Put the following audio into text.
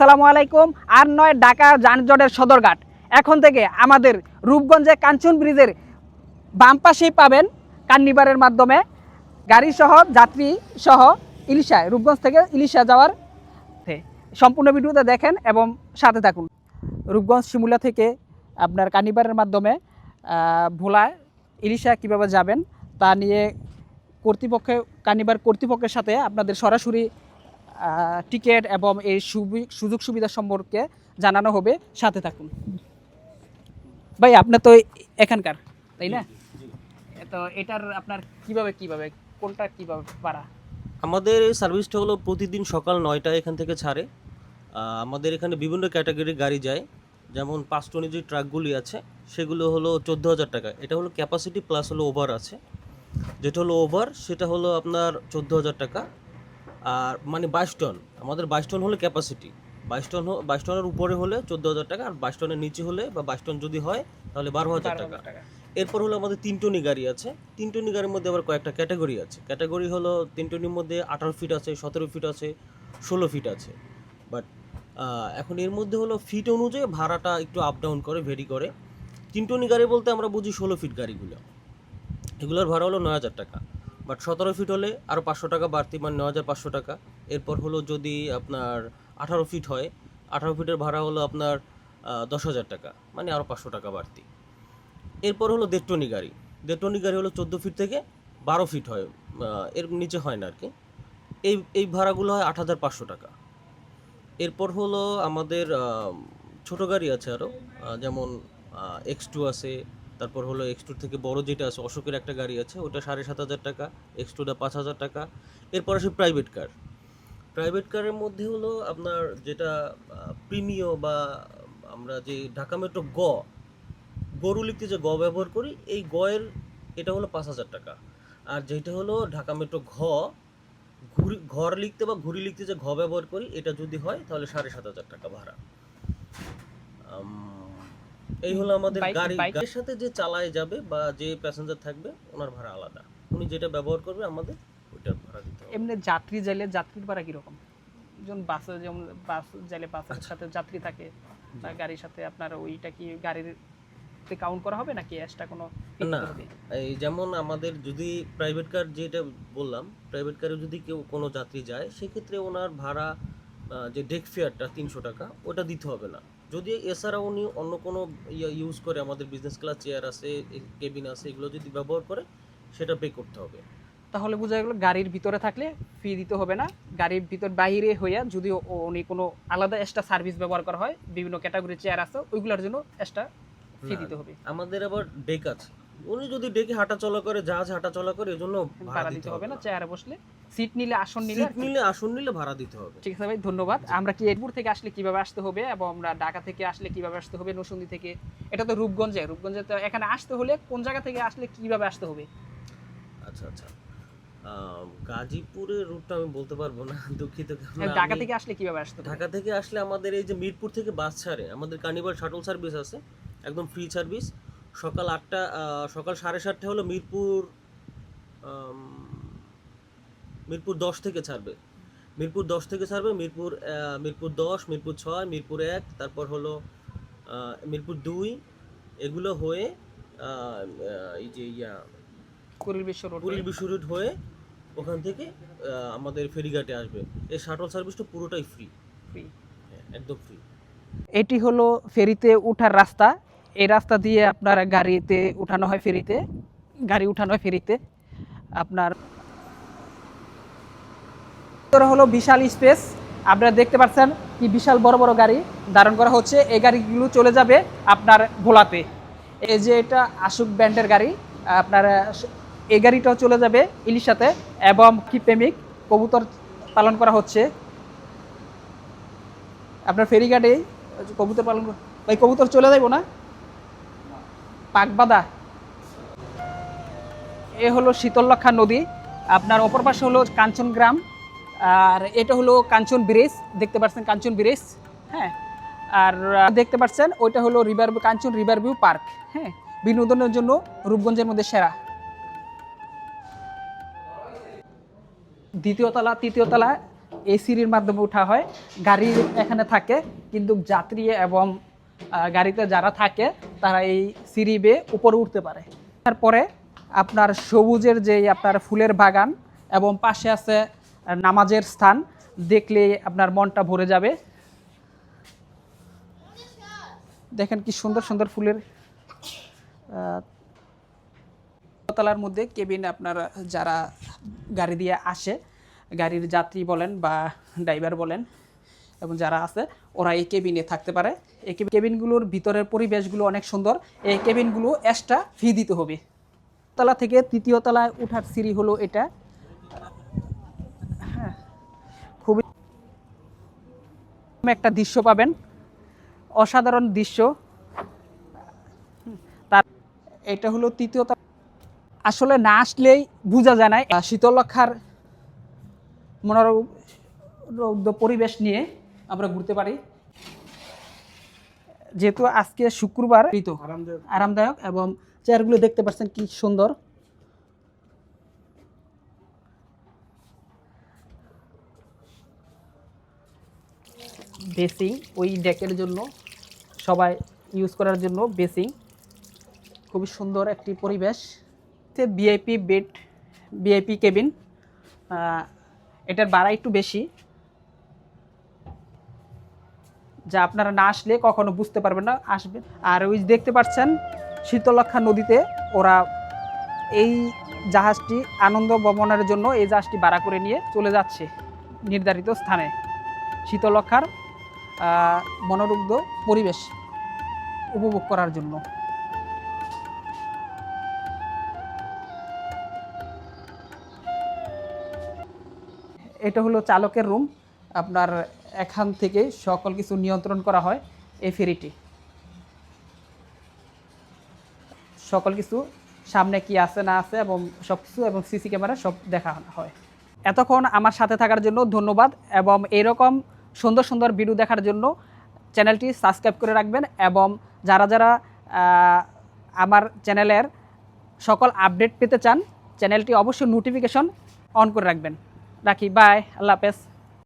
আসসালামু আলাইকুম। আর নয় ঢাকা যানজটের সদরঘাট। এখন থেকে আমাদের রূপগঞ্জে কাঞ্চন ব্রিজের বাম পাশেই পাবেন কার্নিভারের মাধ্যমে গাড়ি সহ যাত্রী সহ ইলিশায় রূপগঞ্জ থেকে ইলিশা যাওয়ার সম্পূর্ণ ভিডিওতে দেখেন এবং সাথে থাকুন। রূপগঞ্জ শিমুলা থেকে আপনার কার্নিভারের মাধ্যমে ভোলা ইলিশা কীভাবে যাবেন তা নিয়ে কার্নিভার কর্তৃপক্ষের সাথে আপনাদের সরাসরি টিকিট এবং এই সুযোগ সুবিধা সম্পর্কে জানানো হবে, সাথে থাকুন। ভাই আপনার তো এখানকার, তাই না? তো এটার আপনার কিভাবে কোনটা কিভাবে ভাড়া? আমাদের এই সার্ভিসটা হলো প্রতিদিন সকাল 9টায় এখান থেকে ছাড়ে। আমাদের এখানে বিভিন্ন ক্যাটাগরির গাড়ি যায়, যেমন 5 টনি যে ট্রাকগুলি আছে সেগুলো হলো 14,000 টাকা। এটা হলো ক্যাপাসিটি প্লাস হলো ওভার আছে, যেটা হলো ওভার সেটা হলো আপনার 14,000 টাকা। আর মানে 22 টন, আমাদের 22 টন হলে ক্যাপাসিটি, 22 টনের উপরে হলে 14,000 টাকা, আর 22 টনের নিচে হলে বা 22 টন যদি হয় তাহলে 12,000 টাকা। এরপর হলো আমাদের 3 টনি গাড়ি আছে। 3 টনি গাড়ির মধ্যে আবার কয়েকটা ক্যাটাগরি আছে। ক্যাটাগরি হলো 3 টনির মধ্যে 18 ফিট আছে, 17 ফিট আছে, 16 ফিট আছে। বাট এখন এর মধ্যে হলো ফিট অনুযায়ী ভাড়াটা একটু আপ ডাউন করে, ভেরি করে। 3 টনি গাড়ি বলতে আমরা বুঝি 16 ফিট গাড়িগুলো, এগুলোর ভাড়া হলো 9,000 টাকা। বাট 17 ফিট হলে আরও 500 টাকা বাড়তি, মানে 9,500 টাকা। এরপর হলো যদি আপনার 18 ফিট হয়, 18 ফিটের ভাড়া হলো আপনার 10,000 টাকা, মানে আরও 500 টাকা বাড়তি। এরপর হলো 1.5 টনি গাড়ি। 1.5 টনি গাড়ি হলো 14 ফিট থেকে 12 ফিট হয়, এর নিচে হয় না আর কি। এই ভাড়াগুলো হয় 8,500 টাকা। এরপর হলো আমাদের ছোটো গাড়ি আছে আরও, যেমন X2 আছে, তারপর হলো X2 থেকে বড় যেটা আছে অশোকের একটা গাড়ি আছে, ওটা 7,500 টাকা, X2টা 5,000 টাকা। এরপর আসে প্রাইভেট কার। প্রাইভেট কারের মধ্যে হলো আপনার যেটা প্রিমিয় বা আমরা যে ঢাকা মেট্রো গরু লিখতে যে ব্যবহার করি, এই এর এটা হলো 5,000 টাকা। আর যেটা হলো ঢাকা মেট্রো ঘর লিখতে বা ঘুরি লিখতে যে ব্যবহার করি, এটা যদি হয় তাহলে 7,500 টাকা ভাড়া। এই হলো আমাদের গাড়ির সাথে যে চালায় যাবে বা যে প্যাসেঞ্জার থাকবে ওনার ভাড়া আলাদা, উনি যেটা ব্যবহার করবে আমাদের ওইটার ভাড়া দিতে হবে। এমনি যাত্রী যাইলে যাত্রীর ভাড়া কীরকম? যেমন বাসে, যেমন বাস যাইলে বাসের সাথে যাত্রী থাকে, বা গাড়ির সাথে আপনার ওইটা কি গাড়ির কাউন্ট করা হবে নাকি এক্সট্রা কোনো? না, এই যেমন আমাদের যদি প্রাইভেট কার যেটা বললাম, প্রাইভেট কারে যদি কেউ কোনো যাত্রী যায় সেক্ষেত্রে ওনার ভাড়া যে ডেক ফেয়ারটা 300 টাকা, ওটা দিতে হবে না। যদি এছাড়া উনি অন্য কোনো ইউজ করে, আমাদের বিজনেস ক্লাস চেয়ার আছে, কেবিন আছে, এগুলো যদি ব্যবহার করে সেটা পে করতে হবে। তাহলে বোঝা গেল গাড়ির ভিতরে থাকলে ফি দিতে হবে না, গাড়ির ভিতর বাইরে হইয়া যদি উনি কোনো আলাদা এক্সট্রা সার্ভিস ব্যবহার করা হয়, বিভিন্ন ক্যাটাগরির চেয়ার আছে, ওইগুলোর জন্য এক্সট্রা ফি দিতে হবে। আমাদের আবার ডেক আছে, উনি যদি ডেকে হাঁটা চলা করে, জাহাজ হাঁটা চলা করে, এজন্য ভাড়া দিতে হবে না। চেয়ারে বসলে, সিট নিলে, আসন নিলে ভাড়া দিতে হবে। ঠিক আছে ভাই, ধন্যবাদ। আমরা কি এরপুর থেকে আসলে কিভাবে আসতে হবে এবং আমরা ঢাকা থেকে আসলে কিভাবে আসতে হবে, নরসিংদী থেকে? এটা তো রূপগঞ্জে তো এখানে আসতে হলে কোন জায়গা থেকে আসলে কিভাবে আসতে হবে? আচ্ছা, গাজীপুরের রুটটা আমি বলতে পারবো না, দুঃখিত। ঢাকা থেকে আসলে কিভাবে আসতে হবে? ঢাকা থেকে আসলে আমাদের এই যে মিরপুর থেকে বাস ছাড়ে, আমাদের কার্নিভাল শাটল সার্ভিস আছে, একদম ফ্রি সার্ভিস। সকাল 7:30 হলো মিরপুর 10 থেকে ছাড়বে। মিরপুর 10 মিরপুর 10, মিরপুর 6, মিরপুর 1, তারপর হলো মিরপুর 2, এগুলো হয়ে এই যে কুড়িল বিশ্ব রোড হয়ে ওখান থেকে আমাদের ফেরিঘাটে আসবে। এই শাটল সার্ভিসটা পুরোটাই ফ্রি, একদম ফ্রি। এটি হলো ফেরিতে ওঠার রাস্তা। এই রাস্তা দিয়ে আপনার গাড়িতে উঠানো হয়, ফেরিতে আপনার হলো বিশাল স্পেস। আপনারা দেখতে পাচ্ছেন কি বিশাল বড় বড় গাড়ি ধারণ করা হচ্ছে। এই গাড়িগুলো চলে যাবে আপনার ভোলাতে। এই যে এটা আশুক ব্র্যান্ডের গাড়ি, আপনার এই গাড়িটাও চলে যাবে ইলিশাতে। এবং কি প্রেমিক কবুতর পালন করা হচ্ছে আপনার ফেরিঘাটে, কবুতর পালন। ভাই কবুতর চলে যাইব না? পাকবাদা। এ হলো শীতললক্ষা নদী, আপনার অপর পাশে হলো কাঞ্চন গ্রাম, আর এটা হলো কাঞ্চন ব্রিজ। দেখতে পাচ্ছেন কাঞ্চন ব্রিজ, হ্যাঁ। আর দেখতে পাচ্ছেন ওইটা হলো কাঞ্চন রিভার ভিউ পার্ক, হ্যাঁ। বিনোদনের জন্য রূপগঞ্জের মধ্যে সেরা। দ্বিতীয় তলা, তৃতীয় তলা এই সিঁড়ির মাধ্যমে ওঠা হয়। গাড়ি এখানে থাকে, কিন্তু যাত্রী এবং গাড়িতে যারা থাকে তারা এই সিঁড়ি বেয়ে উপরে উঠতে পারে। তারপরে আপনার সবুজের যেই আপনার ফুলের বাগান এবং পাশে আছে নামাজের স্থান, দেখলে আপনার মনটা ভরে যাবে। দেখেন কি সুন্দর সুন্দর ফুলের তলার মধ্যে কেবিন। আপনার যারা গাড়ি দিয়ে আসে, গাড়ির যাত্রী বলেন বা ড্রাইভার বলেন এবং যারা আছে, ওরা এই কেবিনে থাকতে পারে। এই কেবিনগুলোর ভিতরের পরিবেশগুলো অনেক সুন্দর। এই কেবিনগুলো এক্সট্রা ফি দিতে হবে। তলা থেকে তৃতীয় তলায় ওঠার সিঁড়ি হলো এটা। হ্যাঁ, খুবই একটা দৃশ্য পাবেন, অসাধারণ দৃশ্য। তার এটা হলো তৃতীয় তলা। আসলে না আসলেই বোঝা যায় না। শীতলক্ষার মনোরম পরিবেশ নিয়ে আমরা ঘুরতে পারি। যেহেতু আজকে শুক্রবার, আরামদায়ক এবং চেয়ারগুলো দেখতে পাচ্ছেন কি সুন্দর। বেসিং ওই ডেকের জন্য, সবাই ইউজ করার জন্য বেসিং। খুবই সুন্দর একটি পরিবেশ। VIP bed, VIP cabin. এটার ভাড়া একটু বেশি, যা আপনারা না আসলে কখনো বুঝতে পারবেন না, আসবেন। আর ওই দেখতে পাচ্ছেন শীতলক্ষা নদীতে ওরা এই জাহাজটি আনন্দ ভ্রমণের জন্য এই জাহাজটি ভাড়া করে নিয়ে চলে যাচ্ছে নির্ধারিত স্থানে শীতলক্ষার মনোরুগ্ধ পরিবেশ উপভোগ করার জন্য। এটা হলো চালকের রুম। আপনার এখান থেকে সকল কিছু নিয়ন্ত্রণ করা হয়। এই ফেরিটি সকল কিছু সামনে কি আছে না আছে এবং সব কিছু এবং সিসি ক্যামেরা সব দেখা হয়। এতক্ষণ আমার সাথে থাকার জন্য ধন্যবাদ, এবং এরকম সুন্দর সুন্দর ভিডিও দেখার জন্য চ্যানেলটি সাবস্ক্রাইব করে রাখবেন। এবং যারা যারা আমার চ্যানেলের সকল আপডেট পেতে চান, চ্যানেলটি অবশ্যই নোটিফিকেশন অন করে রাখবেন। রাখি, বাই, আল্লাহ হাফেজ।